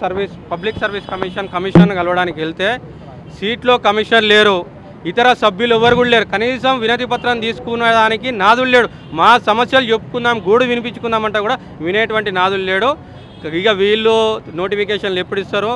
Service public service commission కలవడానికి వెళ్తే సీట్లో కమిషనర్ లేరు, ఇతర సభ్యులు ఎవరు కూడా లేరు. కనీసం వినతి పత్రం తీసుకునేదానికి నాదులు లేడు. మా సమస్యలు చెప్పుకుందాం, గూడు వినిపించుకుందామంటే కూడా వినేటువంటి నాదులు లేడు. ఇక వీళ్ళు నోటిఫికేషన్లు ఎప్పుడు ఇస్తారో,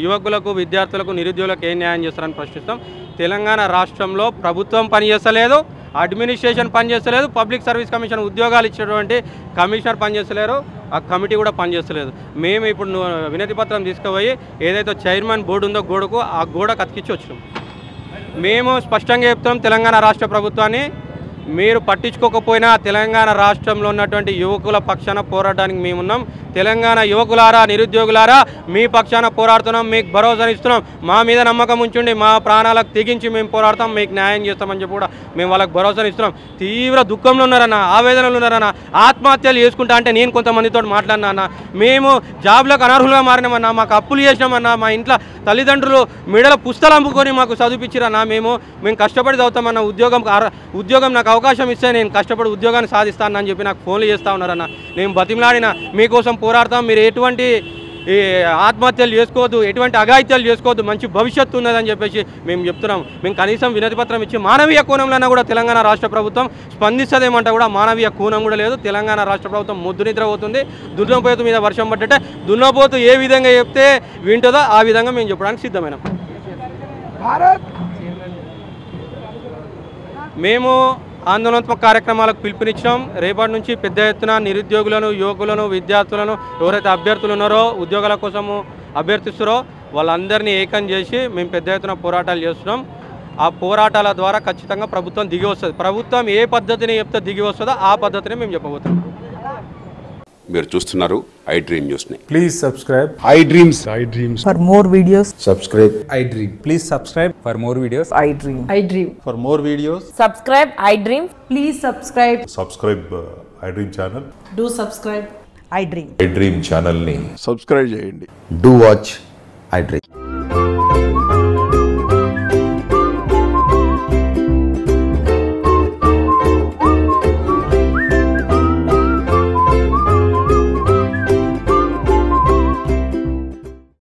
యువకులకు, విద్యార్థులకు, నిరుద్యోగులకు ఏం న్యాయం చేస్తారని ప్రశ్నిస్తాం. తెలంగాణ రాష్ట్రంలో ప్రభుత్వం పనిచేస్తలేదు, అడ్మినిస్ట్రేషన్ పనిచేస్తలేదు, పబ్లిక్ సర్వీస్ కమిషన్ ఉద్యోగాలు ఇచ్చేటువంటి కమిషనర్ పనిచేస్తలేరు, ఆ కమిటీ కూడా పనిచేస్తలేదు. మేము ఇప్పుడు వినతి పత్రం తీసుకుపోయి ఏదైతే చైర్మన్ బోర్డు ఉందో గోడకు ఆ గోడ కతికిచ్చి వచ్చినాం. మేము స్పష్టంగా చెప్తాం తెలంగాణ రాష్ట్ర ప్రభుత్వాన్ని, మీరు పట్టించుకోకపోయినా తెలంగాణ రాష్ట్రంలో ఉన్నటువంటి యువకుల పక్షాన పోరాటానికి మేమున్నాం. తెలంగాణ యువకులారా, నిరుద్యోగులారా, మీ పక్షాన పోరాడుతున్నాం, మీకు భరోసాని ఇస్తున్నాం. మా మీద నమ్మకం ఉంచుండి, మా ప్రాణాలకు తెగించి మేము పోరాడతాం, మీకు న్యాయం చేస్తామని చెప్పి కూడా మేము వాళ్ళకి భరోసాని ఇస్తున్నాం. తీవ్ర దుఃఖంలో ఉన్నారన్న, ఆవేదనలు ఉన్నారన్న, ఆత్మహత్యలు చేసుకుంటా అంటే నేను కొంతమందితో మాట్లాడినా అన్న, మేము జాబ్లకు అనర్హులుగా మారినామన్నా, మాకు అప్పులు చేసినామన్నా, మా ఇంట్లో తల్లిదండ్రులు మెడల పుస్తలు అమ్ముకొని మాకు చదివించారన్నా, మేము కష్టపడి చదువుతామన్నా, ఉద్యోగం నాకు అవకాశం ఇస్తే నేను కష్టపడి ఉద్యోగాన్ని సాధిస్తానని చెప్పి నాకు ఫోన్లు చేస్తూ ఉన్నారన్న. నేను బతిమలాడిన మీకోసం పోరాడతాం, మీరు ఎటువంటి ఆత్మహత్యలు చేసుకోవద్దు, ఎటువంటి అఘాయిత్యాలు చేసుకోవద్దు, మంచి భవిష్యత్తు ఉన్నదని చెప్పేసి మేము చెప్తున్నాం. మేము కనీసం వినతి పత్రం ఇచ్చి మానవీయ కోణంలో కూడా తెలంగాణ రాష్ట్ర ప్రభుత్వం స్పందిస్తుందేమంటే కూడా మానవీయ కోణం కూడా లేదు. తెలంగాణ రాష్ట్ర ప్రభుత్వం ముద్దు నిద్ర పోతుంది. దున్నపోతు మీద వర్షం పడ్డట్టే దున్నపోతు ఏ విధంగా చెప్తే వింటుందో ఆ విధంగా మేము చెప్పడానికి సిద్ధమైనాం. మేము ఆందోళనాత్మక కార్యక్రమాలకు పిలుపునిచ్చినాం. రేపటి నుంచి పెద్ద ఎత్తున నిరుద్యోగులను, యువకులను, విద్యార్థులను, ఎవరైతే అభ్యర్థులు ఉన్నారో ఉద్యోగాల కోసము అభ్యర్థిస్తారో వాళ్ళందరినీ ఏకం చేసి మేము పెద్ద ఎత్తున పోరాటాలు చేస్తున్నాం. ఆ పోరాటాల ద్వారా ఖచ్చితంగా ప్రభుత్వం దిగి వస్తుంది. ప్రభుత్వం ఏ పద్ధతిని చెప్తే దిగి వస్తుందో ఆ పద్ధతిని మేము చెప్పబోతున్నాం. మీరు చూస్తున్నారు ఐ డ్రీమ్ న్యూస్ ని. Please subscribe I dreams. For more videos subscribe I dream. Please subscribe for more videos I dream for more videos subscribe I dream. Please subscribe I dream channel. Do subscribe I dream. I dream channel ని subscribe చేయండి. Do watch I dream.